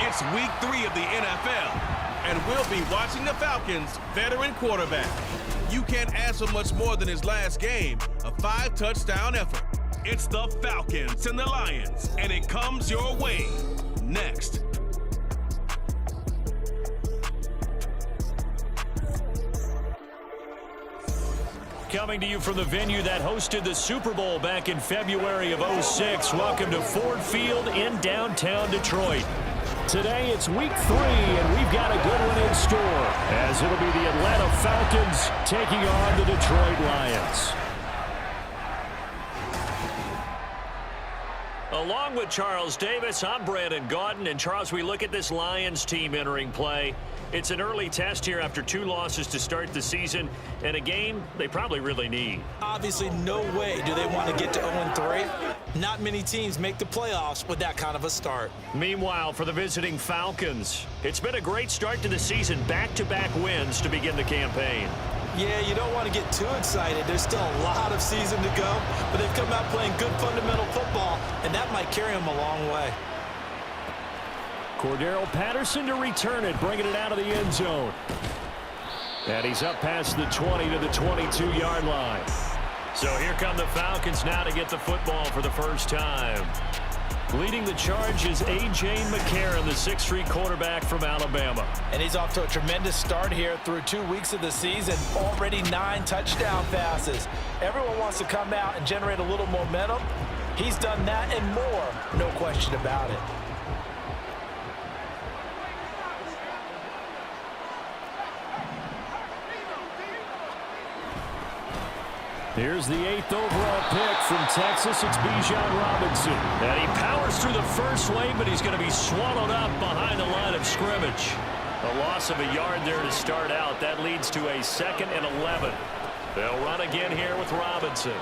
It's week 3 of the NFL, and we'll be watching the Falcons' veteran quarterback. You can't ask for much more than his last game, a 5-touchdown effort. It's the Falcons and the Lions, and it comes your way next. Coming to you from the venue that hosted the Super Bowl back in February of '06. Welcome to Ford Field in downtown Detroit. Today it's week 3, and we've got a good one in store, as it'll be the Atlanta Falcons taking on the Detroit Lions. Along with Charles Davis, I'm Brandon Gaudin. And Charles, we look at this Lions team entering play. It's an early test here after 2 losses to start the season, and a game they probably really need. Obviously, no way do they want to get to 0-3. Not many teams make the playoffs with that kind of a start. Meanwhile, for the visiting Falcons, it's been a great start to the season. Back-to-back wins to begin the campaign. Yeah, you don't want to get too excited. There's still a lot of season to go, but they've come out playing good fundamental football, and that might carry them a long way. Cordero Patterson to return it, bringing it out of the end zone. And he's up past the 20 to the 22-yard line. So here come the Falcons now to get the football for the first time. Leading the charge is A.J. McCarron, the 6'3" quarterback from Alabama. And he's off to a tremendous start here through 2 weeks of the season. Already 9 touchdown passes. Everyone wants to come out and generate a little momentum. He's done that and more, no question about it. Here's the 8th overall pick from Texas. It's Bijan Robinson. And he powers through the first wave, but he's going to be swallowed up behind the line of scrimmage. A loss of a yard there to start out. That leads to a 2nd and 11. They'll run again here with Robinson.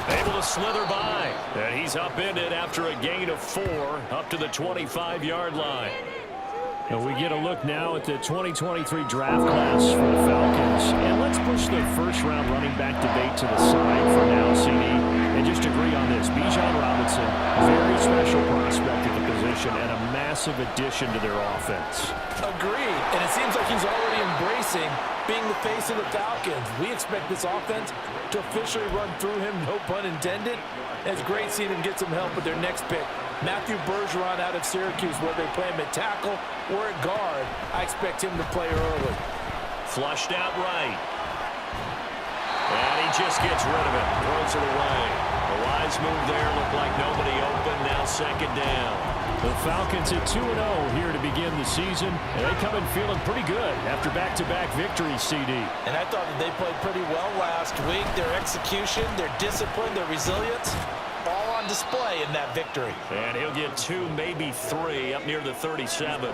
Able to slither by. And he's upended after a gain of 4 up to the 25-yard line. And we get a look now at the 2023 draft class for the Falcons. And let's push the first-round running back debate to the side for now, CD. And just agree on this. Bijan Robinson, very special prospect at the position and a massive addition to their offense. Agreed. And it seems like he's already embracing being the face of the Falcons. We expect this offense to officially run through him, no pun intended. And it's great seeing him get some help with their next pick. Matthew Bergeron out of Syracuse, where they play him at tackle or at guard. I expect him to play early. Flushed out right. And he just gets rid of it. Throws it away. A wise move there. Looked like nobody open. Now 2nd down. The Falcons at 2-0 here to begin the season. And they come in feeling pretty good after back-to-back victories, CD. And I thought that they played pretty well last week. Their execution, their discipline, their resilience, all on display in that victory. And he'll get 2, maybe 3 up near the 37.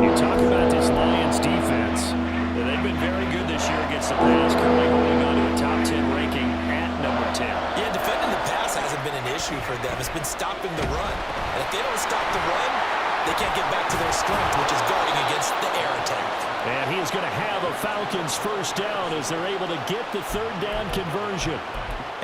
You talk about this Lions defense. They've been very good this year against the pass, currently holding on to a top 10 ranking at number 10. Yeah, defending the pass hasn't been an issue for them. It's been stopping the run. And if they don't stop the run, they can't get back to their strength, which is guarding against the air attack. And he's going to have a Falcons first down as they're able to get the 3rd down conversion.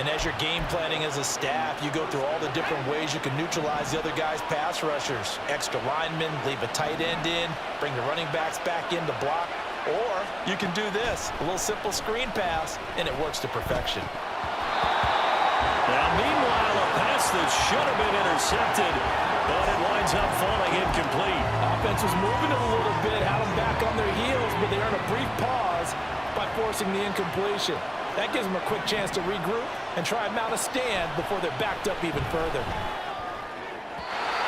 And as you're game planning as a staff, you go through all the different ways you can neutralize the other guy's pass rushers. Extra linemen, leave a tight end in, bring the running backs back in to block. Or you can do this, a little simple screen pass, and it works to perfection. Now, meanwhile, a pass that should have been intercepted, but it winds up falling incomplete. Offense was moving it a little bit, had them back on their heels, but they earned a brief pause by forcing the incompletion. That gives them a quick chance to regroup and try and mount a stand before they're backed up even further.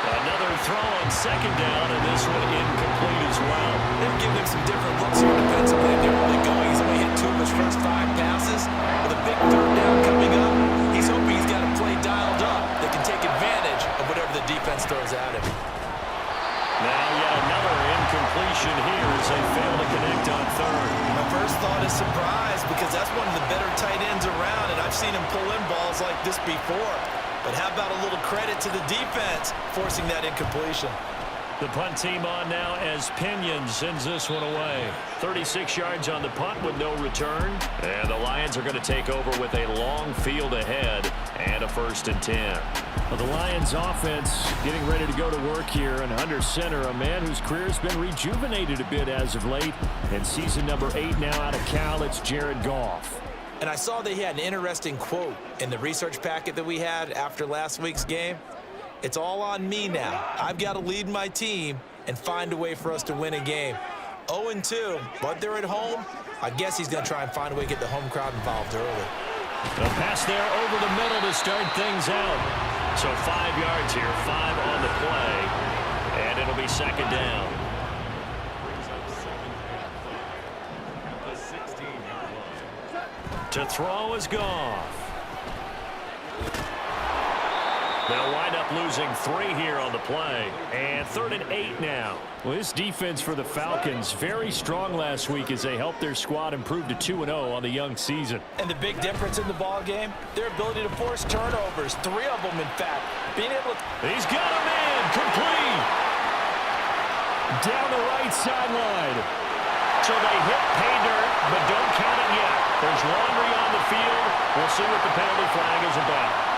Another throw on 2nd down, and this one incomplete as well. They've given him some different looks here defensively. They're really going. He's only hit 2 of his first 5 passes. With a big 3rd down coming up, he's hoping he's got a play dialed up that can take advantage of whatever the defense throws at him. Now yet another incompletion here as they fail to connect on 3rd. My first thought is surprise, because that's one of the better tight ends around, and I've seen him pull in balls like this before. But how about a little credit to the defense forcing that incompletion? The punt team on now as Pinion sends this one away. 36 yards on the punt with no return. And the Lions are going to take over with a long field ahead and a 1st and 10. Well, the Lions offense getting ready to go to work here, and under center, a man whose career has been rejuvenated a bit as of late. And season number 8 now out of Cal, it's Jared Goff. And I saw that he had an interesting quote in the research packet that we had after last week's game. It's all on me now. I've got to lead my team and find a way for us to win a game. 0-2, but they're at home. I guess he's going to try and find a way to get the home crowd involved early. A pass there over the middle to start things out. So 5 yards here, 5 on the play, and it'll be 2nd down. To throw is Goff. They'll wind up losing 3 here on the play. And 3rd and 8 now. Well, this defense for the Falcons, very strong last week as they helped their squad improve to 2-0 on the young season. And the big difference in the ball game, their ability to force turnovers. 3 of them, in fact. Being able to... He's got a man. Complete. Down the right sideline. So they hit pay dirt, but don't count it yet. There's laundry on the field. We'll see what the penalty flag is about.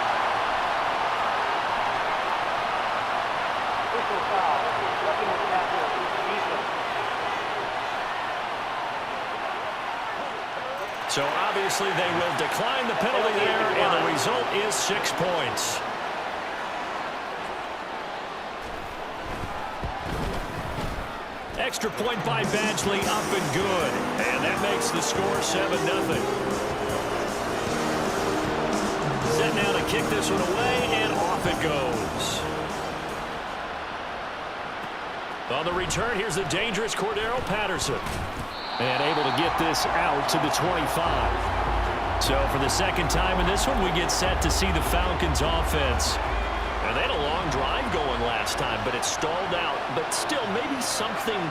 So obviously they will decline the penalty there, and the result is 6 points. Extra point by Badgley, up and good. And that makes the score 7-0. Set now to kick this one away, and off it goes. On the return, here's the dangerous Cordero Patterson. And able to get this out to the 25. So for the 2nd time in this one, we get set to see the Falcons offense. And they had a long drive going last time, but it stalled out. But still, maybe something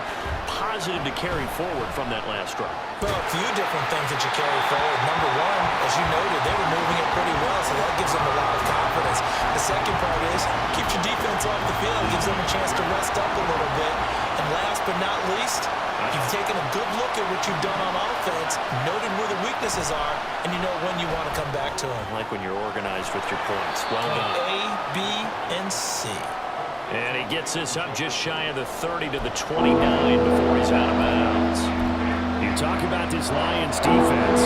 positive to carry forward from that last drive. Well, a few different things that you carry forward. Number one, as you noted, they were moving it pretty well, so that gives them a lot of confidence. The second part is, keeps your defense off the field, gives them a chance to rest up a little bit. And last but not least, you've taken a good look at what you've done on offense, noted where the weaknesses are, and you know when you want to come back to them. Like when you're organized with your points. Well done. A, B, and C. And he gets this up just shy of the 30 to the 29 before he's out of bounds. You talk about this Lions defense.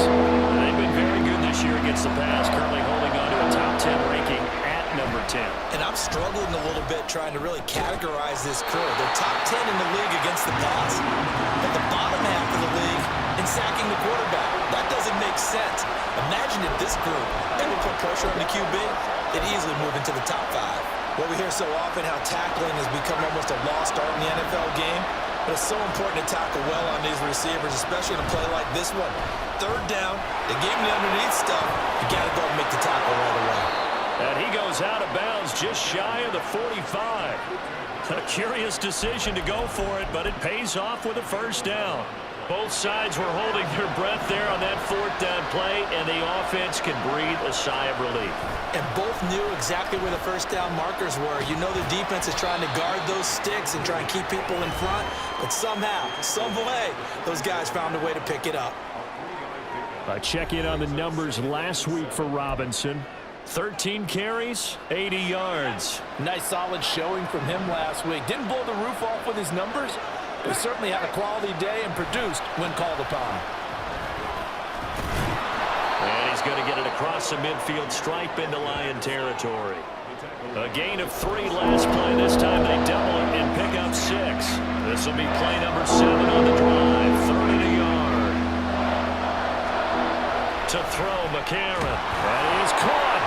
They've been very good this year against the pass, currently holding on to a top 10 ranking at number 10. And I'm struggling a little bit trying to really categorize this crew. They're top 10 in the league against the pass, but the bottom half of the league in sacking the quarterback. That doesn't make sense. Imagine if this group ever put pressure on the QB, they'd easily move into the top 5. Well, we hear so often how tackling has become almost a lost art in the NFL game, but it's so important to tackle well on these receivers, especially in a play like this one. 3rd down, they gave him the underneath stuff. You got to go and make the tackle right away. And he goes out of bounds just shy of the 45. A curious decision to go for it, but it pays off with a 1st down. Both sides were holding their breath there on that 4th down play, and the offense can breathe a sigh of relief. And both knew exactly where the 1st down markers were. You know the defense is trying to guard those sticks and try and keep people in front, but somehow, some way, those guys found a way to pick it up. A check in on the numbers last week for Robinson. 13 carries, 80 yards. Nice solid showing from him last week. Didn't blow the roof off with his numbers, but certainly had a quality day and produced when called upon. And he's going to get it across the midfield stripe into Lion territory. A gain of 3 last play. This time they double it and pick up 6. This will be play number 7 on the drive. 3rd and a yard. To throw, McCarron. That is caught.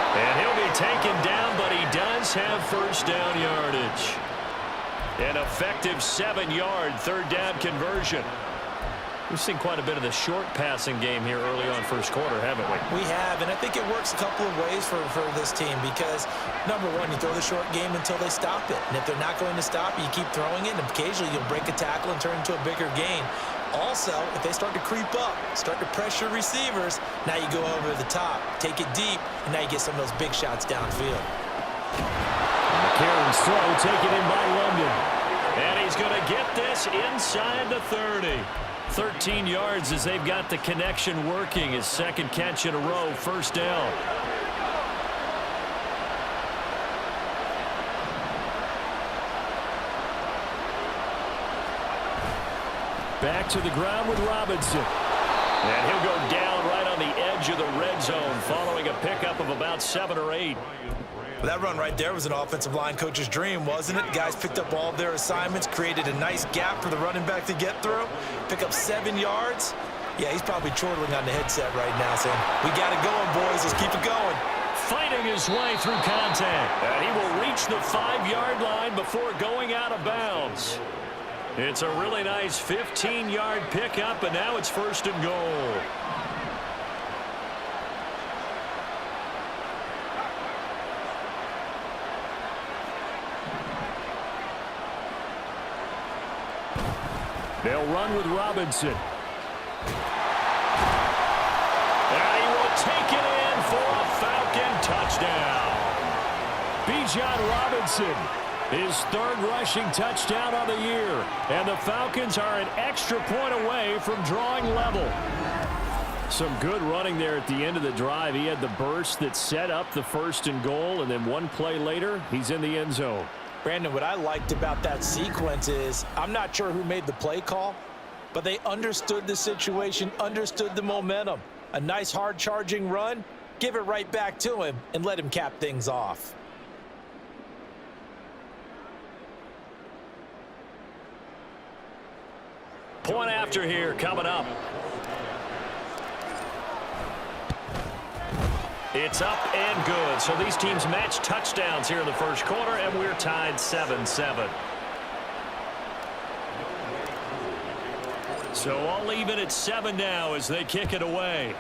And he'll be taken down, but he does have 1st down yardage. An effective 7-yard 3rd down conversion. We've seen quite a bit of the short passing game here early on 1st quarter, haven't we? We have, and I think it works a couple of ways for this team because, number one, you throw the short game until they stop it. And if they're not going to stop it, you keep throwing it, and occasionally you'll break a tackle and turn it into a bigger gain. Also, if they start to creep up, start to pressure receivers, now you go over the top, take it deep, and now you get some of those big shots downfield. McCarron's throw taken in by London. And he's going to get this inside the 30. 13 yards as they've got the connection working. His second catch in a row, first down. Back to the ground with Robinson. And he'll go down right on the edge of the red zone following a pickup of about 7 or 8. That run right there was an offensive line coach's dream, wasn't it? Guys picked up all of their assignments, created a nice gap for the running back to get through, pick up 7 yards. Yeah, he's probably chortling on the headset right now saying, we got it going, boys. Let's keep it going. Fighting his way through contact. And he will reach the 5-yard line before going out of bounds. It's a really nice 15-yard pickup, and now it's first and goal. They'll run with Robinson. And he will take it in for a Falcon touchdown. Bijan Robinson, his third rushing touchdown of the year. And the Falcons are an extra point away from drawing level. Some good running there at the end of the drive. He had the burst that set up the first and goal, and then one play later, he's in the end zone. Brandon, what I liked about that sequence is I'm not sure who made the play call, but they understood the situation, understood the momentum. A nice hard-charging run, give it right back to him, and let him cap things off. Point after here coming up. It's up and good. So these teams match touchdowns here in the first quarter, and we're tied 7-7. So all even at 7 now as they kick it away.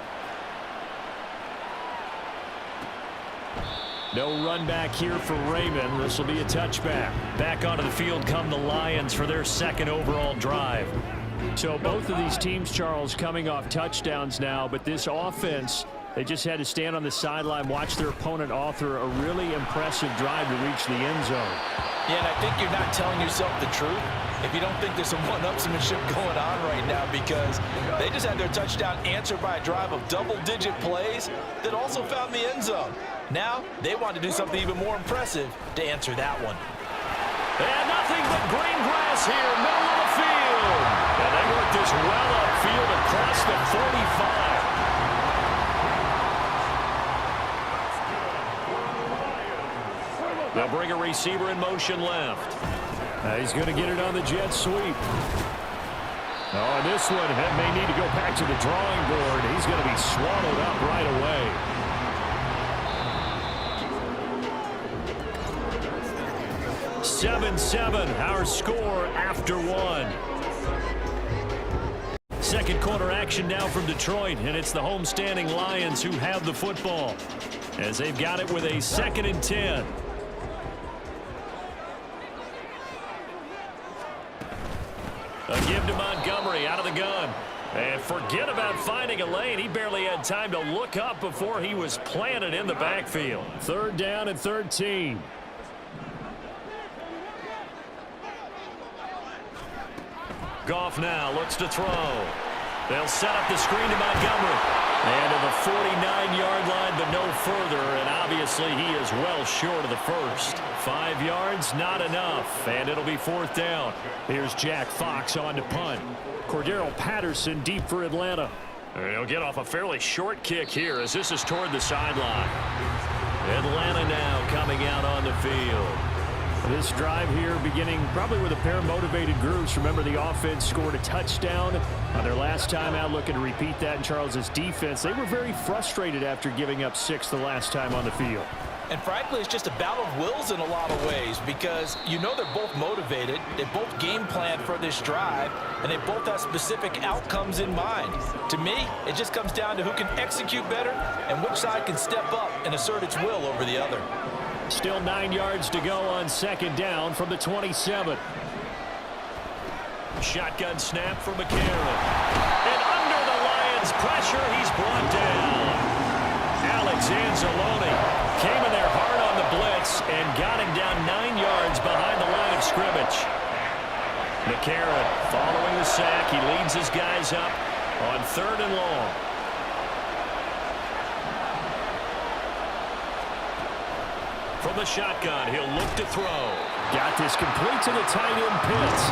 No run back here for Raymond. This will be a touchback. Back onto the field come the Lions for their second overall drive. So both of these teams, Charles, coming off touchdowns now, but this offense, they just had to stand on the sideline, watch their opponent author a really impressive drive to reach the end zone. Yeah, and I think you're not telling yourself the truth if you don't think there's some one-upsmanship going on right now, because they just had their touchdown answered by a drive of double-digit plays that also found the end zone. Now they want to do something even more impressive to answer that one. And nothing but green grass here, middle of the field. And they work this well upfield across the 45. They'll bring a receiver in motion left. He's going to get it on the jet sweep. Oh, and this one may need to go back to the drawing board. He's going to be swallowed up right away. 7-7, our score after one. Second quarter action now from Detroit, and it's the homestanding Lions who have the football as they've got it with a 2nd and 10. A give to Montgomery out of the gun. And forget about finding a lane. He barely had time to look up before he was planted in the backfield. 3rd down and 13. Goff now looks to throw. They'll set up the screen to Montgomery. And to the 49-yard line, but no further. And obviously he is well short of the first. 5 yards, not enough. And it'll be 4th down. Here's Jack Fox on to punt. Cordero Patterson deep for Atlanta. And he'll get off a fairly short kick here as this is toward the sideline. Atlanta now coming out on the field. This drive here beginning probably with a pair of motivated groups. Remember, the offense scored a touchdown on their last time out, looking to repeat that in Charles's defense. They were very frustrated after giving up 6 the last time on the field. And frankly, it's just a battle of wills in a lot of ways, because you know they're both motivated, they both game planned for this drive, and they both have specific outcomes in mind. To me, it just comes down to who can execute better and which side can step up and assert its will over the other. Still 9 yards to go on 2nd down from the 27. Shotgun snap for McCarron. And under the Lions' pressure, he's brought down. Alex Anzalone came in there hard on the blitz and got him down 9 yards behind the line of scrimmage. McCarron following the sack. He leads his guys up on 3rd and long. From the shotgun, he'll look to throw. Got this complete to the tight end Pitts.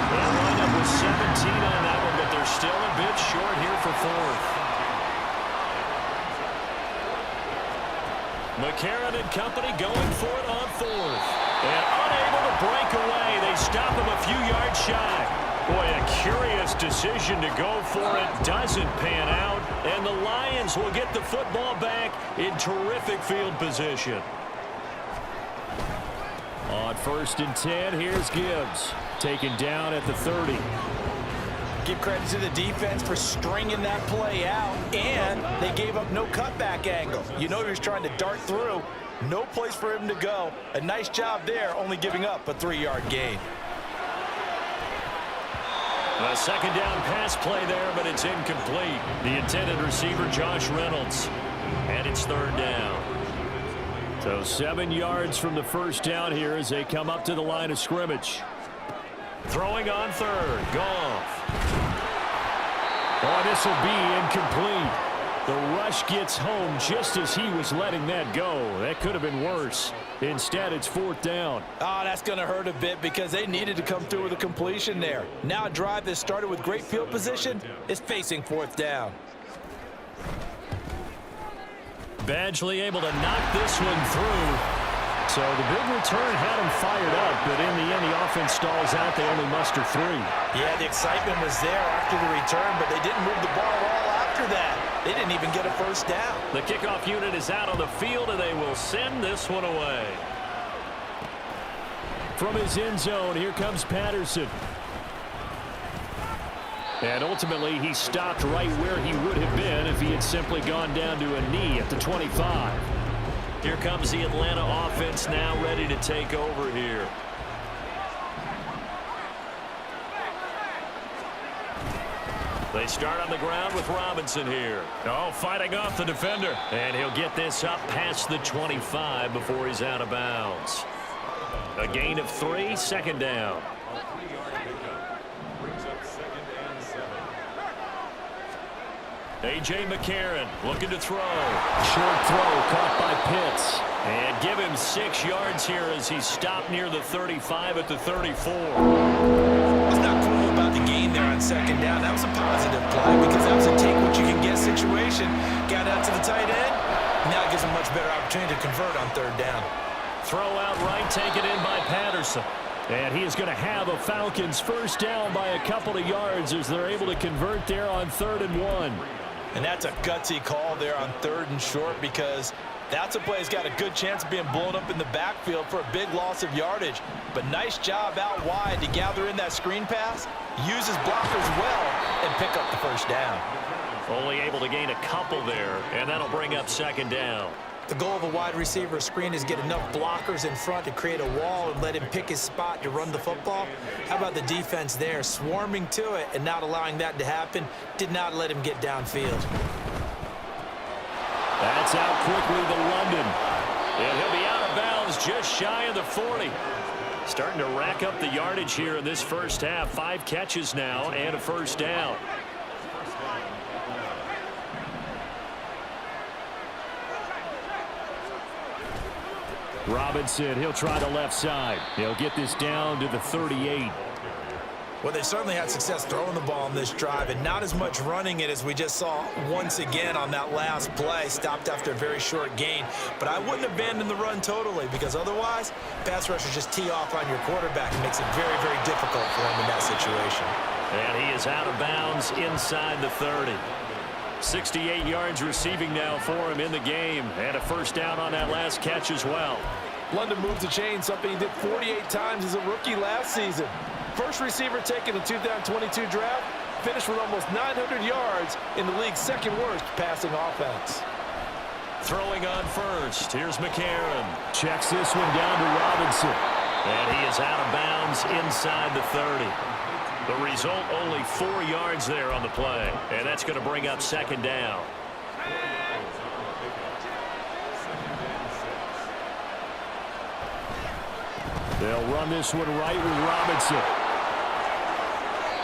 They'll line up with 17 on that one, but they're still a bit short here for 4th. McCarron and company going for it on 4th. And unable to break away. They stop him a few yards shy. Boy, a curious decision to go for it. Doesn't pan out. And the Lions will get the football back in terrific field position. On 1st and 10, here's Gibbs. Taken down at the 30. Give credit to the defense for stringing that play out, and they gave up no cutback angle. You know he was trying to dart through. No place for him to go. A nice job there, only giving up a 3-yard gain. A 2nd down pass play there, but it's incomplete. The intended receiver, Josh Reynolds. And it's 3rd down. So 7 yards from the 1st down here as they come up to the line of scrimmage. Throwing on 3rd. Goff. Oh, this will be incomplete. The rush gets home just as he was letting that go. That could have been worse. Instead, it's 4th down. Oh, that's going to hurt a bit because they needed to come through with a completion there. Now a drive that started with great field position is facing 4th down. Badgley able to knock this one through. So the big return had him fired up, but in the end, the offense stalls out. They only muster 3. Yeah, the excitement was there after the return, but they didn't move the ball at all after that. They didn't even get a 1st down. The kickoff unit is out on the field, and they will send this one away. From his end zone, here comes Patterson. And ultimately, he stopped right where he would have been if he had simply gone down to a knee at the 25. Here comes the Atlanta offense now ready to take over here. They start on the ground with Robinson here. Oh, fighting off the defender. And he'll get this up past the 25 before he's out of bounds. A gain of 3, 2nd down. A.J. McCarron looking to throw. Short throw caught by Pitts. And give him 6 yards here as he stopped near the 35 at the 34. It's not cool about the gain there on 2nd down. That was a positive play because that was a take-what-you-can-get situation. Got out to the tight end. Now it gives him a much better opportunity to convert on 3rd down. Throw out right, taken in by Patterson. And he is going to have a Falcons 1st down by a couple of yards as they're able to convert there on 3rd and 1. And that's a gutsy call there on 3rd and short because that's a play that's got a good chance of being blown up in the backfield for a big loss of yardage. But nice job out wide to gather in that screen pass, use his blockers well, and pick up the 1st down. Only able to gain a couple there, and that'll bring up 2nd down. The goal of a wide receiver screen is get enough blockers in front to create a wall and let him pick his spot to run the football. How about the defense there, swarming to it and not allowing that to happen? Did not let him get downfield. That's out quickly to London. And he'll be out of bounds just shy of the 40. Starting to rack up the yardage here in this 1st half. 5 catches now and a 1st down. Robinson, he'll try the left side. He'll get this down to the 38. Well, they certainly had success throwing the ball on this drive and not as much running it as we just saw once again on that last play. Stopped after a very short gain. But I wouldn't abandon the run totally because otherwise, pass rushers just tee off on your quarterback and makes it very, very difficult for him in that situation. And he is out of bounds inside the 30. 68 yards receiving now for him in the game. And a 1st down on that last catch as well. London moved the chain, something he did 48 times as a rookie last season. First receiver taken in the 2022 draft, finished with almost 900 yards in the league's 2nd worst passing offense. Throwing on 1st. Here's McCarron. Checks this one down to Robinson. And he is out of bounds inside the 30. The result, only 4 yards there on the play. And that's going to bring up 2nd down. They'll run this one right with Robinson.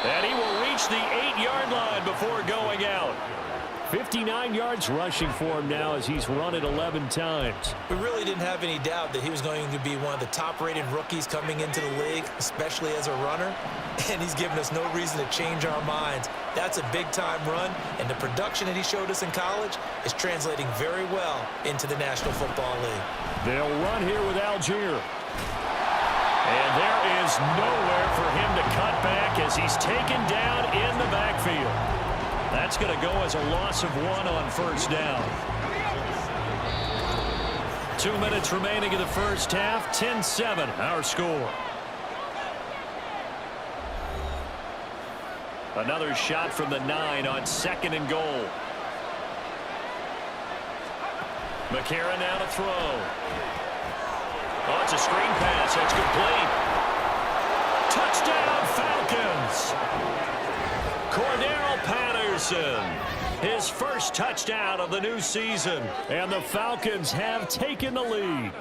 And he will reach the 8-yard line before going out. 59 yards rushing for him now as he's run it 11 times. We really didn't have any doubt that he was going to be one of the top-rated rookies coming into the league, especially as a runner. And he's given us no reason to change our minds. That's a big-time run, and the production that he showed us in college is translating very well into the National Football League. They'll run here with Algier. And there is nowhere for him to cut back as he's taken down in the backfield. That's going to go as a loss of 1 on first down. 2 minutes remaining in the first half. 10-7 our score. Another shot from the 9 on 2nd and goal. McCarron now to throw. Oh, it's a screen pass. That's complete. Touchdown, Falcons. Cordero Patterson, his first touchdown of the new season. And the Falcons have taken the lead.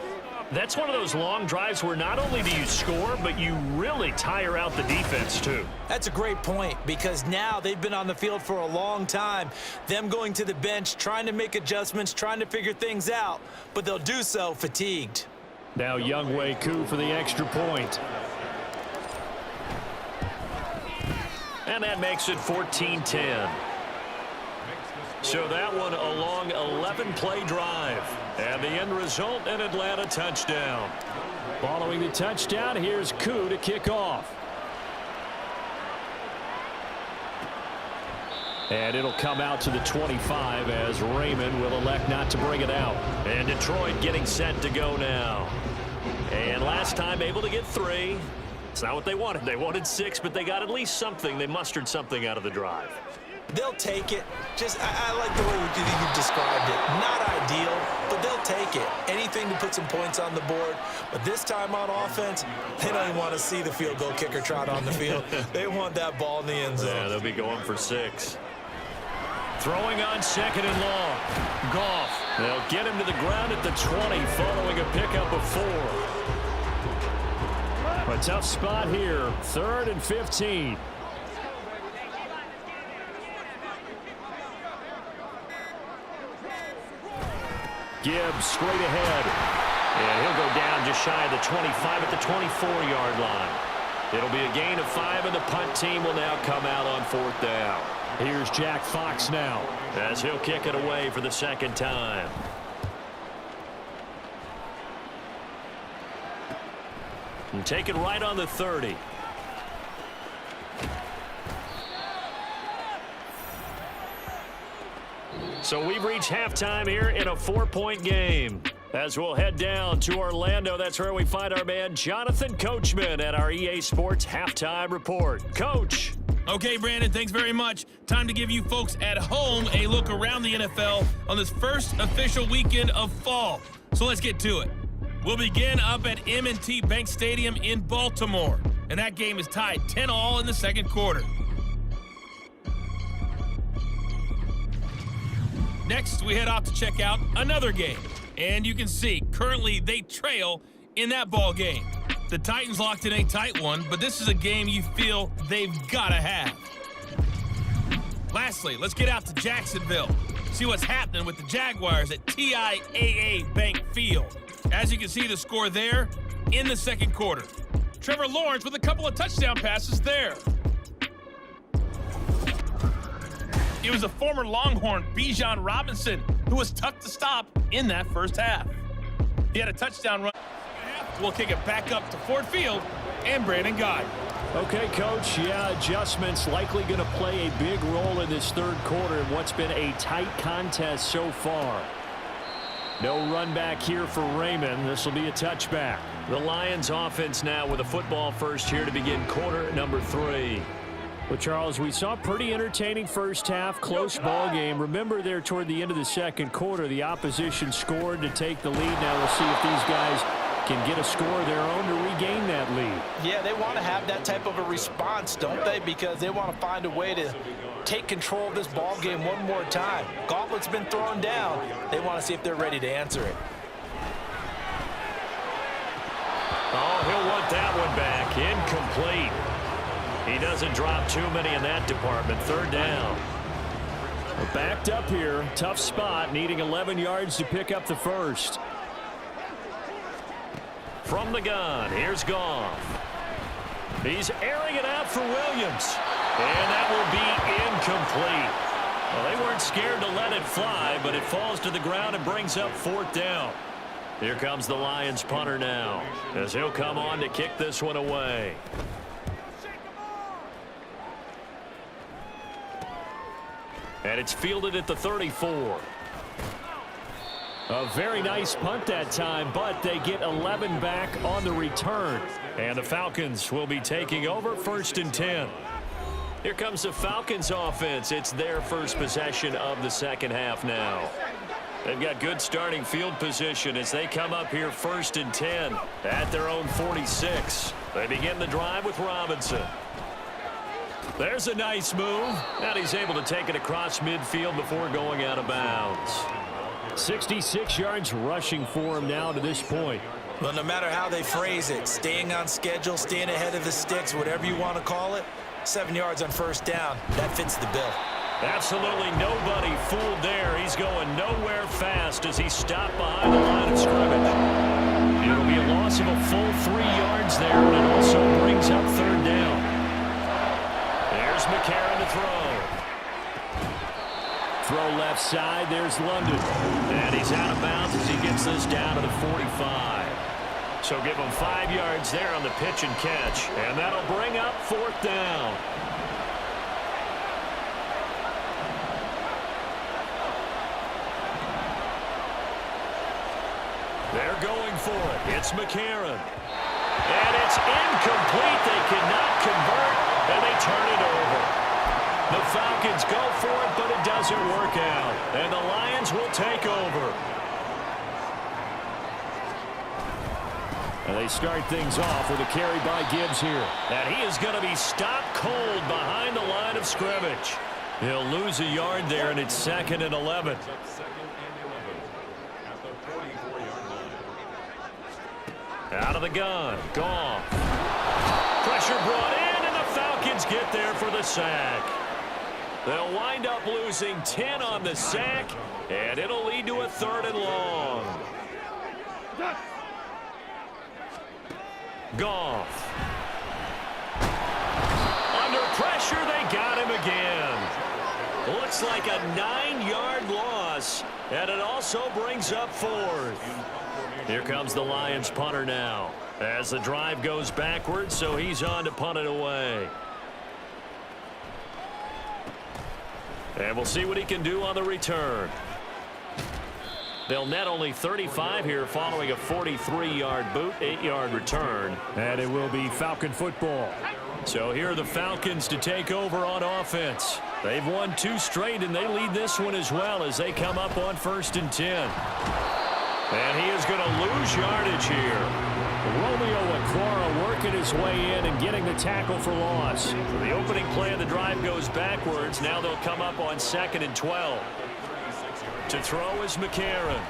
That's one of those long drives where not only do you score, but you really tire out the defense, too. That's a great point, because now they've been on the field for a long time. Them going to the bench, trying to make adjustments, trying to figure things out, but they'll do so fatigued. Now Younghoe Koo for the extra point. And that makes it 14-10. So that one a long 11-play drive. And the end result, an Atlanta touchdown. Following the touchdown, here's Koo to kick off. And it'll come out to the 25 as Raymond will elect not to bring it out. And Detroit getting set to go now. And last time able to get 3. It's not what they wanted. They wanted 6, but they got at least something. They mustered something out of the drive. They'll take it. I like the way you described it. Not ideal, but they'll take it. Anything to put some points on the board. But this time on offense, they don't even want to see the field goal kicker trot on the field. They want that ball in the end zone. Yeah, they'll be going for 6. Throwing on 2nd and long. Goff. They'll get him to the ground at the 20 following a pickup of 4. A tough spot here. 3rd and 15. Gibbs straight ahead. And he'll go down just shy of the 25 at the 24-yard line. It'll be a gain of 5, and the punt team will now come out on 4th down. Here's Jack Fox now, as he'll kick it away for the 2nd time. And take it right on the 30. So we've reached halftime here in a 4-point game. As we'll head down to Orlando, that's where we find our man Jonathan Coachman at our EA Sports Halftime Report. Coach. Okay, Brandon, thanks very much. Time to give you folks at home a look around the NFL on this first official weekend of fall. So let's get to it. We'll begin up at M&T Bank Stadium in Baltimore, and that game is tied 10-all in the second quarter. Next, we head off to check out another game, and you can see currently they trail in that ball game. The Titans locked in a tight one, but this is a game you feel they've got to have. Lastly, let's get out to Jacksonville, see what's happening with the Jaguars at TIAA Bank Field. As you can see, the score there in the second quarter. Trevor Lawrence with a couple of touchdown passes there. It was a former Longhorn, Bijan Robinson, who was tough to stop in that first half. He had a touchdown run. We'll kick it back up to Ford Field and Brandon Guy. Okay, Coach, adjustments likely going to play a big role in this third quarter in what's been a tight contest so far. No run back here for Raymond. This will be a touchback. The Lions offense now with a football first here to begin quarter number 3. Well, Charles, we saw a pretty entertaining first half, close ball game. Remember there toward the end of the second quarter, the opposition scored to take the lead. Now we'll see if these guys can get a score of their own to regain that lead. Yeah, they want to have that type of a response, don't they? Because they want to find a way to take control of this ball game one more time. Gauntlet's been thrown down. They want to see if they're ready to answer it. Oh, he'll want that one back. Incomplete. He doesn't drop too many in that department. Third down. We're backed up here. Tough spot, needing 11 yards to pick up the first. From the gun, here's Goff. He's airing it out for Williams. And that will be incomplete. Well, they weren't scared to let it fly, but it falls to the ground and brings up fourth down. Here comes the Lions punter now, as he'll come on to kick this one away. And it's fielded at the 34. A very nice punt that time, but they get 11 back on the return. And the Falcons will be taking over, 1st and 10. Here comes the Falcons offense. It's their first possession of the second half now. They've got good starting field position as they come up here 1st and 10 at their own 46. They begin the drive with Robinson. There's a nice move, and he's able to take it across midfield before going out of bounds. 66 yards rushing for him now to this point. Well, no matter how they phrase it, staying on schedule, staying ahead of the sticks, whatever you want to call it, 7 yards on first down, that fits the bill. Absolutely nobody fooled there. He's going nowhere fast as he stopped behind the line of scrimmage. It'll be a loss of a full 3 yards there, and it also brings up third down. There's McCarron to throw. Throw left side, there's London. And he's out of bounds as he gets this down to the 45. So give him 5 yards there on the pitch and catch. And that'll bring up fourth down. They're going for it. It's McCarron. And it's incomplete. They cannot convert, and they turn it over. The Falcons go for it, but it doesn't work out. And the Lions will take over. And they start things off with a carry by Gibbs here. And he is going to be stopped cold behind the line of scrimmage. He'll lose a yard there, and it's 2nd and 11. Out of the gun. Goff. Pressure brought in, and the Falcons get there for the sack. They'll wind up losing 10 on the sack, and it'll lead to a 3rd and long. Goff. Under pressure, they got him again. Looks like a 9-yard loss, and it also brings up 4th. Here comes the Lions punter now as the drive goes backwards, so he's on to punt it away. And we'll see what he can do on the return. They'll net only 35 here following a 43-yard boot, 8-yard return. And it will be Falcon football. So here are the Falcons to take over on offense. They've won 2 straight, and they lead this one as well as they come up on 1st and 10. And he is going to lose yardage here. Romeo Okwara working his way in and getting the tackle for loss. So the opening play of the drive goes backwards. Now they'll come up on 2nd and 12. To throw is McCarron.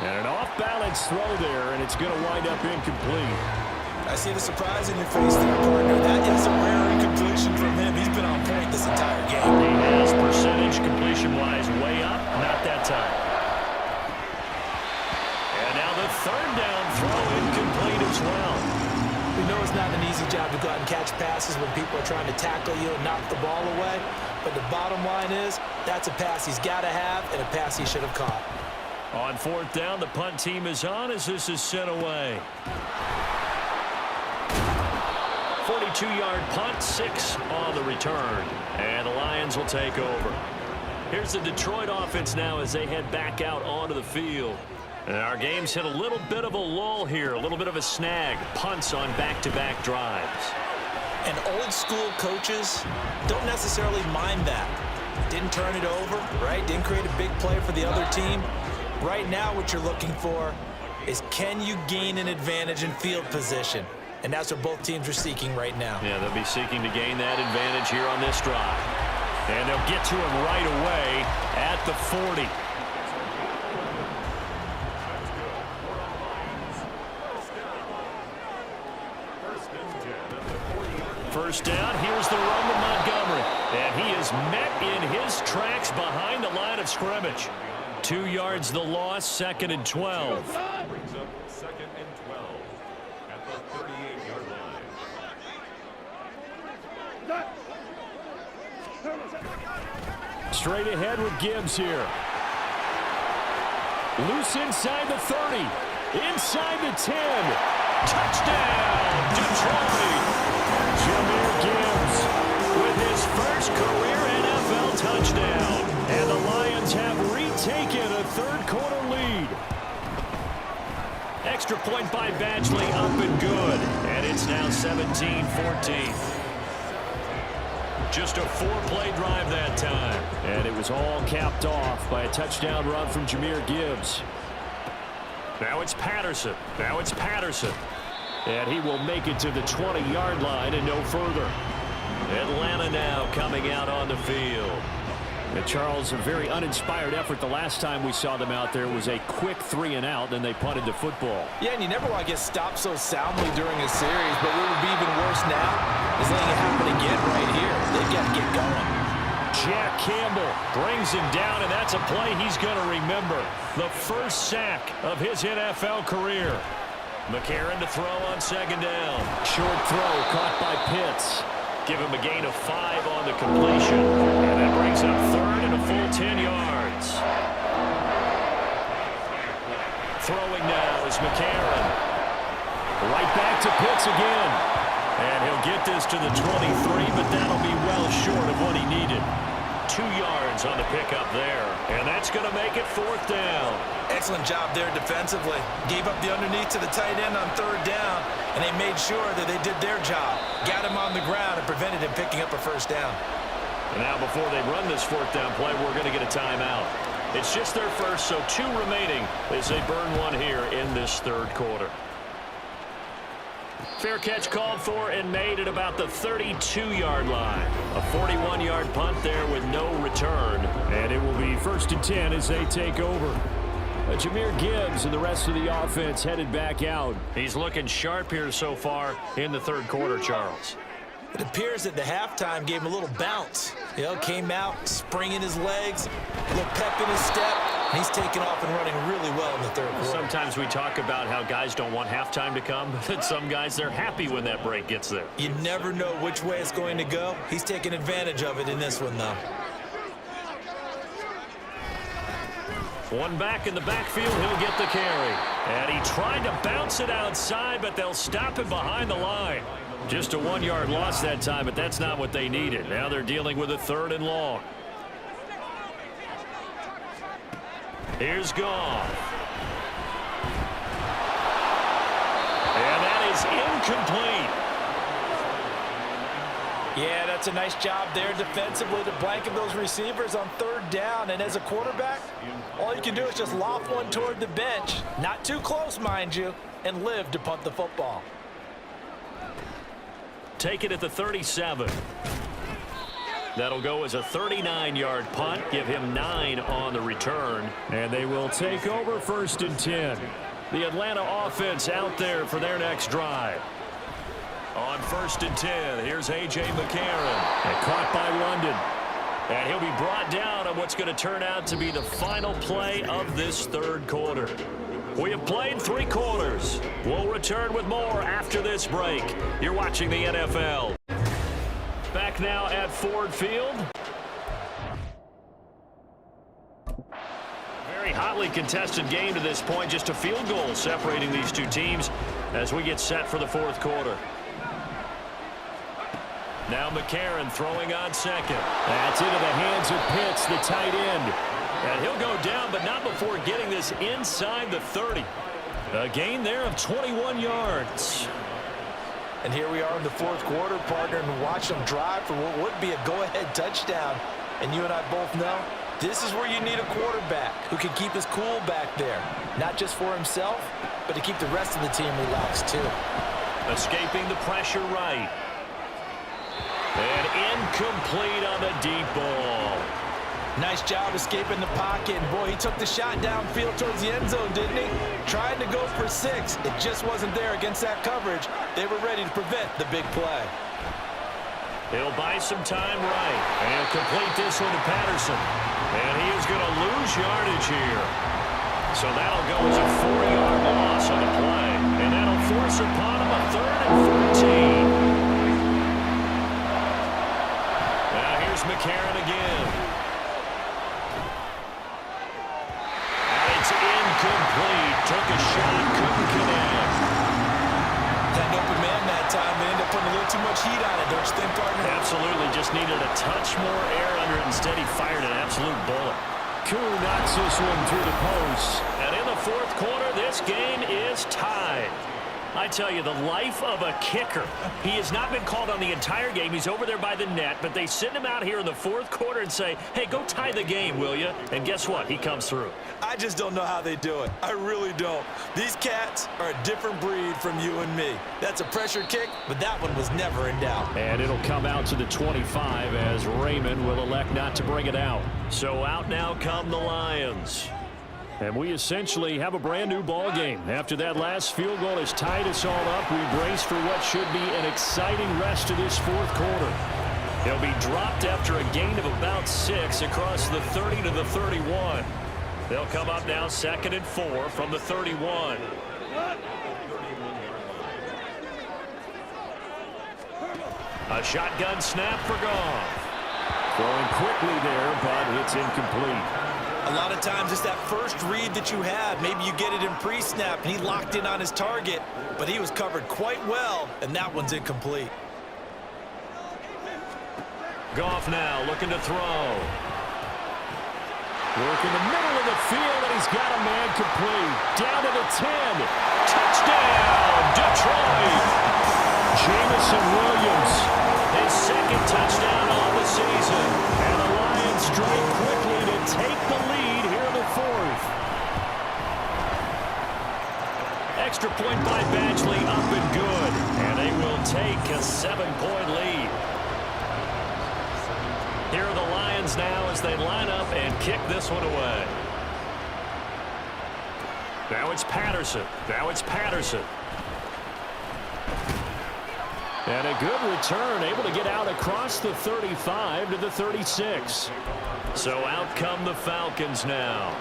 And an off-balance throw there, and it's going to wind up incomplete. I see the surprise in your face there, partner. That is a rare incompletion from him. He's been on point this entire game. He has percentage completion-wise way up. Not that time. And now the 3rd down throw incomplete as well. We know it's not an easy job to go out and catch passes when people are trying to tackle you and knock the ball away. But the bottom line is that's a pass he's got to have and a pass he should have caught. On 4th down, the punt team is on as this is sent away. 42-yard punt, 6 on the return. And the Lions will take over. Here's the Detroit offense now as they head back out onto the field. And our game's hit a little bit of a lull here, a little bit of a snag. Punts on back-to-back drives. And old-school coaches don't necessarily mind that. Didn't turn it over, right? Didn't create a big play for the other team. Right now what you're looking for is can you gain an advantage in field position? And that's what both teams are seeking right now. Yeah, they'll be seeking to gain that advantage here on this drive. And they'll get to him right away at the 40. first down. Here's the run to Montgomery. And he is met in his tracks behind the line of scrimmage. 2 yards the loss, 2nd and 12. Brings up 2nd and 12 at the 38-yard line. Straight ahead with Gibbs here. Loose inside the 30. Inside the 10. Touchdown, Detroit. Jahmyr Gibbs With his first career NFL touchdown. and the Lions have retaken a third-quarter lead. Extra point by Badgley, up and good. And it's now 17-14. Just a 4-play drive that time. And it was all capped off by a touchdown run from Jahmyr Gibbs. Now it's Patterson. And he will make it to the 20-yard line and no further. Atlanta now coming out on the field. And Charles, a very uninspired effort. The last time we saw them out there was a quick 3-and-out, then they punted the football. Yeah, and you never want to get stopped so soundly during a series, but what would be even worse now is letting it happen again right here. They've got to get going. Jack Campbell brings him down, and that's a play he's going to remember. The first sack of his NFL career. McCarron to throw on 2nd down. Short throw caught by Pitts. Give him a gain of 5 on the completion. And that brings up 3rd and a full 10 yards. Throwing now is McCarron. Right back to Pitts again. And he'll get this to the 23, but that'll be well short of what he needed. 2 yards on the pickup there. And that's going to make it 4th down. Excellent job there defensively. Gave up the underneath to the tight end on 3rd down, and they made sure that they did their job. Got him on the ground and prevented him picking up a 1st down. And now before they run this 4th down play, we're going to get a timeout. It's just their first, so 2 remaining as they burn one here in this 3rd quarter. Fair catch called for and made at about the 32-yard line. A 41-yard punt there with no return. And it will be 1st and 10 as they take over. Jahmyr Gibbs and the rest of the offense headed back out. He's looking sharp here so far in the 3rd quarter, Charles. It appears that the halftime gave him a little bounce. Came out, spring in his legs, a little pep in his step, and he's taking off and running really well in the 3rd quarter. Sometimes we talk about how guys don't want halftime to come, but some guys, they're happy when that break gets there. You never know which way it's going to go. He's taking advantage of it in this one, though. One back in the backfield, he'll get the carry. And he tried to bounce it outside, but they'll stop him behind the line. Just a 1-yard loss that time, but that's not what they needed. Now they're dealing with a 3rd and long. Here's Goff. And that is incomplete. Yeah, that's a nice job there defensively to blanket those receivers on 3rd down. And as a quarterback, all you can do is just loft one toward the bench. Not too close, mind you, and live to punt the football. Take it at the 37. That'll go as a 39-yard punt. Give him 9 on the return. And they will take over 1st and 10. The Atlanta offense out there for their next drive. On 1st and 10, here's A.J. McCarron. And caught by London. And he'll be brought down on what's going to turn out to be the final play of this 3rd quarter. We have played 3 quarters. We'll return with more after this break. You're watching the NFL. Back now at Ford Field. Very hotly contested game to this point. Just a field goal separating these 2 teams as we get set for the 4th quarter. Now McCarron throwing on 2nd. That's into the hands of Pitts, the tight end. And he'll go down, but not before getting this inside the 30. A gain there of 21 yards. And here we are in the 4th quarter, partner, and watch them drive for what would be a go-ahead touchdown. And you and I both know this is where you need a quarterback who can keep his cool back there. Not just for himself, but to keep the rest of the team relaxed too. Escaping the pressure right. And incomplete on the deep ball. Nice job escaping the pocket. And boy, he took the shot downfield towards the end zone, didn't he? Trying to go for 6. It just wasn't there against that coverage. They were ready to prevent the big play. He'll buy some time right. And complete this one to Patterson. And he is going to lose yardage here. So that'll go as a 4-yard loss on the play. And that'll force upon him a 3rd and 14. Now here's McCarron again. And it's incomplete. Took a shot, couldn't connect. That open man that time, they ended up putting a little too much heat on it, don't you think, partner? Absolutely, just needed a touch more air under it. Instead, he fired an absolute bullet. Koo knocks this one through the post. And in the 4th quarter, this game is tied. I tell you, the life of a kicker. He has not been called on the entire game. He's over there by the net, but they send him out here in the 4th quarter and say, hey, go tie the game, will you? And guess what? He comes through. I just don't know how they do it. I really don't. These cats are a different breed from you and me. That's a pressure kick, but that one was never in doubt. And it'll come out to the 25 as Raymond will elect not to bring it out. So out now come the Lions. And we essentially have a brand new ball game. After that last field goal has tied us all up, we brace for what should be an exciting rest of this 4th quarter. He'll be dropped after a gain of about 6 across the 30 to the 31. They'll come up now 2nd and 4 from the 31. A shotgun snap for Goff. Throwing quickly there, but it's incomplete. A lot of times it's that first read that you have. Maybe you get it in pre-snap and he locked in on his target, but he was covered quite well, and that one's incomplete. Goff now looking to throw. Work in the middle of the field, and he's got a man complete. Down to the 10. Touchdown, Detroit. Jamison Williams. His 2nd touchdown on the season. And the Lions strike quickly to take the lead here in the 4th. Extra point by Badgley, up and good. And they will take a 7-point lead. Here are the Lions now as they line up and kick this one away. Now it's Patterson. And a good return, able to get out across the 35 to the 36. So out come the Falcons now.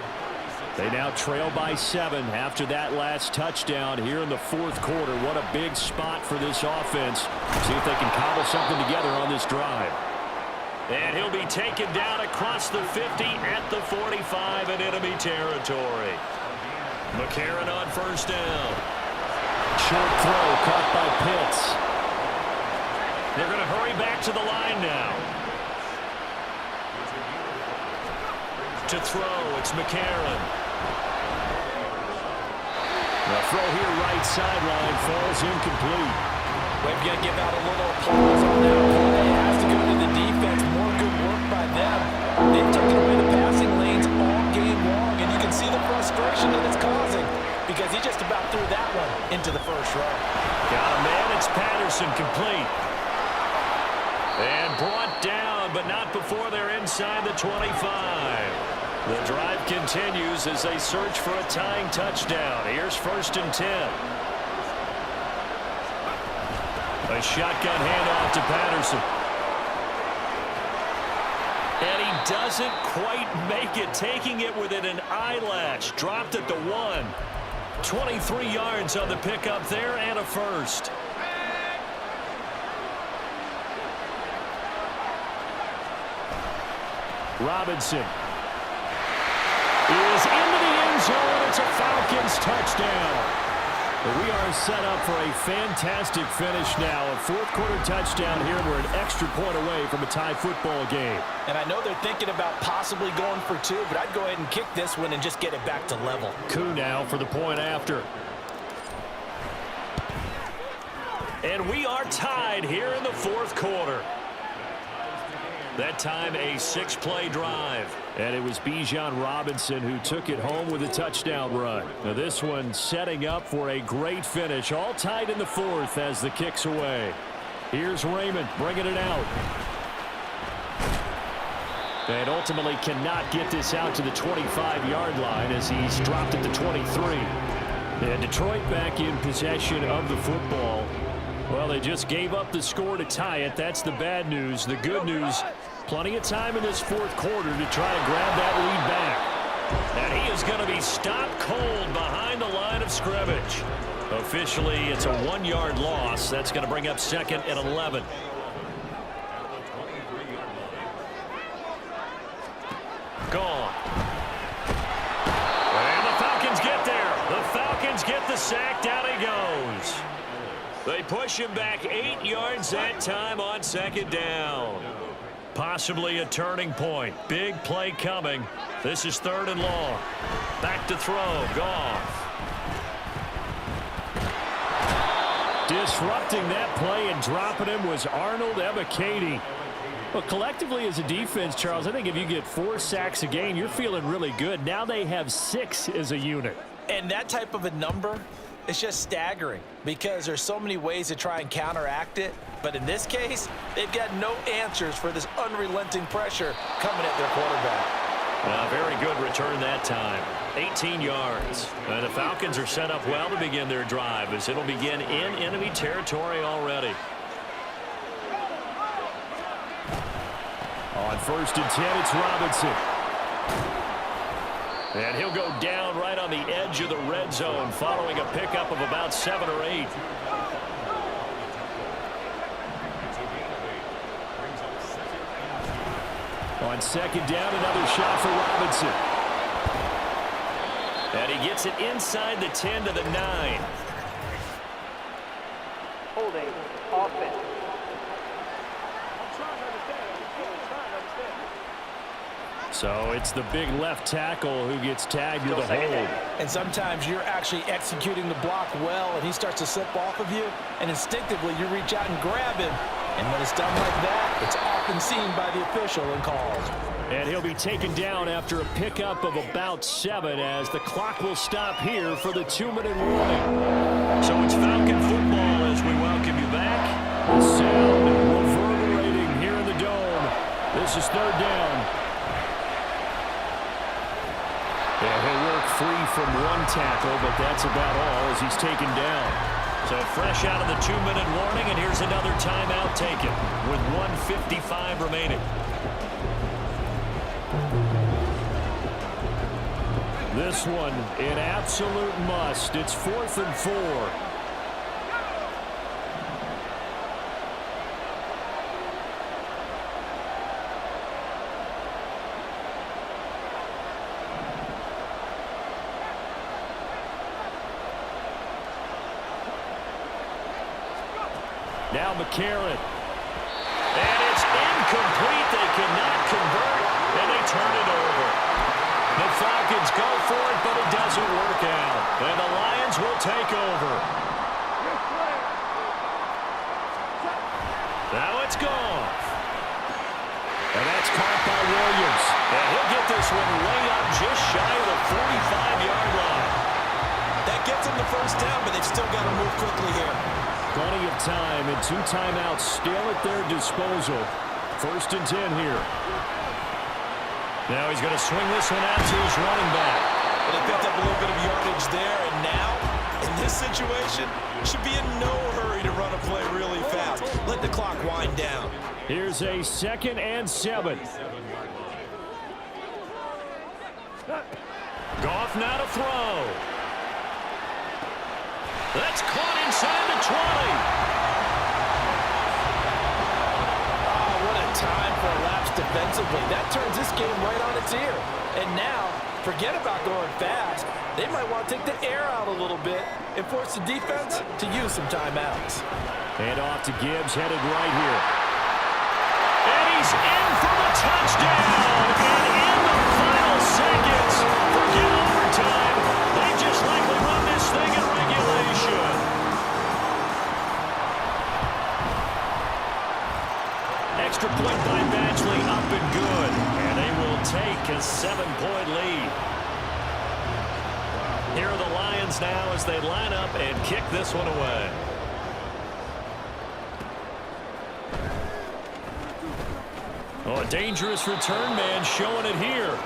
They now trail by 7 after that last touchdown here in the 4th quarter. What a big spot for this offense. See if they can cobble something together on this drive. And he'll be taken down across the 50 at the 45 in enemy territory. McCarron on 1st down. Short throw caught by Pitts. They're going to hurry back to the line now. To throw, it's McCarron. The throw here right sideline falls incomplete. We've got to give out a little applause on that play. It has to go to the defense. More good work by them. They've taken away the passing lanes all game long, and you can see the frustration that it's causing because he just about threw that one into the 1st row. Got a man, it's Patterson, complete. And brought down, but not before they're inside the 25. The drive continues as they search for a tying touchdown. Here's 1st and 10. A shotgun handoff to Patterson. And he doesn't quite make it, taking it within an eyelash. Dropped at the 1. 23 yards on the pickup there and a 1st. Robinson is into the end zone. It's a Falcons touchdown. We are set up for a fantastic finish now. A 4th quarter touchdown here. We're an extra point away from a tie football game. And I know they're thinking about possibly going for 2, but I'd go ahead and kick this one and just get it back to level. Koo now for the point after. And we are tied here in the 4th quarter. That time a 6-play drive. And it was Bijan Robinson who took it home with a touchdown run. Now this one setting up for a great finish. All tied in the 4th as the kick's away. Here's Raymond bringing it out. And ultimately cannot get this out to the 25-yard line as he's dropped at the 23. And Detroit back in possession of the football. Well, they just gave up the score to tie it. That's the bad news. The good news, plenty of time in this fourth quarter to try to grab that lead back. And he is going to be stopped cold behind the line of scrimmage. Officially, it's a 1-yard loss. That's going to bring up 2nd and 11. Gone. And the Falcons get there. The Falcons get the sack. Down he goes. They push him back 8 yards that time on 2nd down. Possibly a turning point. Big play coming. This is 3rd and long. Back to throw. Goff. Disrupting that play and dropping him was Arnold Ebiketie. Well, collectively as a defense, Charles, I think if you get 4 sacks a game, you're feeling really good. Now they have 6 as a unit. And that type of a number is just staggering because there's so many ways to try and counteract it. But in this case, they've got no answers for this unrelenting pressure coming at their quarterback. Very good return that time. 18 yards. The Falcons are set up well to begin their drive as it'll begin in enemy territory already. On 1st and 10, it's Robinson. And he'll go down right on the edge of the red zone following a pickup of about 7 or 8. On 2nd down, another shot for Robinson. And he gets it inside the 10 to the 9. Holding offense. So it's the big left tackle who gets tagged with a hold. And sometimes you're actually executing the block well, and he starts to slip off of you, and instinctively you reach out and grab him. And when it's done like that, it's often seen by the official and called. And he'll be taken down after a pickup of about 7 as the clock will stop here for the 2-minute warning. So it's Falcon football as we welcome you back. The sound reverberating here in the dome. This is 3rd down. Yeah, he'll work free from 1 tackle, but that's about all as he's taken down. So fresh out of the 2-minute warning, and here's another timeout taken with 1:55 remaining. This one, an absolute must. It's 4th and 4. Now McCarron. And it's incomplete. They cannot convert, and they turn it over. The Falcons go for it, but it doesn't work out. And the Lions will take over. Now it's gone. And that's caught by Williams. And he'll get this one way up just shy of the 45-yard line. That gets them the 1st down, but they've still got to move quickly here. Plenty of time and 2 timeouts still at their disposal. 1st and 10 here. Now he's going to swing this one out to his running back. Well, they picked up a little bit of yardage there, and now, in this situation, should be in no hurry to run a play really fast. Let the clock wind down. Here's a 2nd and 7. Goff now to throw. That's caught inside the 20. What a time for a lapse defensively. That turns this game right on its ear. And now, forget about going fast. They might want to take the air out a little bit and force the defense to use some timeouts. And off to Gibbs, headed right here. And he's in for the touchdown. And in the final seconds, forget overtime. They just likely run this thing in regulation. Extra point by Badgley, up and good. And they will take a 7-point lead. Here are the Lions now as they line up and kick this one away. Oh, a dangerous return man showing it here.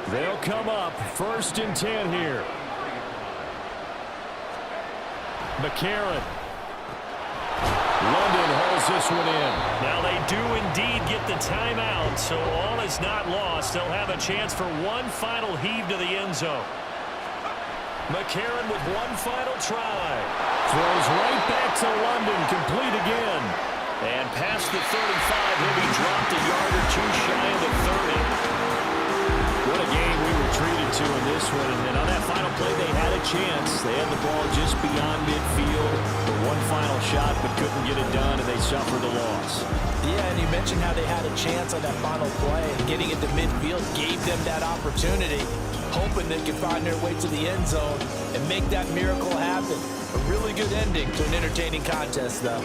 They'll come up 1st and 10 here. McCarron. London holds this one in. Now they do indeed get the timeout, so all is not lost. They'll have a chance for one final heave to the end zone. McCarron with one final try. Throws right back to London, complete again. And past the 35, he'll be dropped a yard or two shy of the 30. What a game we were treated to in this one. And then on that final play, they had a chance. They had the ball just beyond midfield for one final shot, but couldn't get it done, and they suffered a loss. Yeah, and you mentioned how they had a chance on that final play, and getting into midfield gave them that opportunity, hoping they could find their way to the end zone and make that miracle happen. A really good ending to an entertaining contest, though.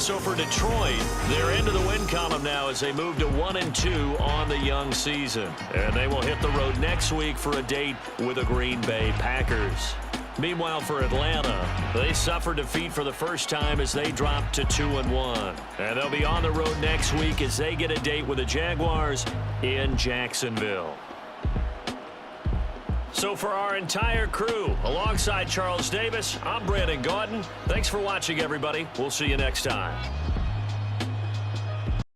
So for Detroit, they're into the win column now as they move to 1-2 on the young season. And they will hit the road next week for a date with the Green Bay Packers. Meanwhile, for Atlanta, they suffered defeat for the first time as they dropped to 2-1. And they'll be on the road next week as they get a date with the Jaguars in Jacksonville. So for our entire crew, alongside Charles Davis, I'm Brandon Gaudin. Thanks for watching, everybody. We'll see you next time.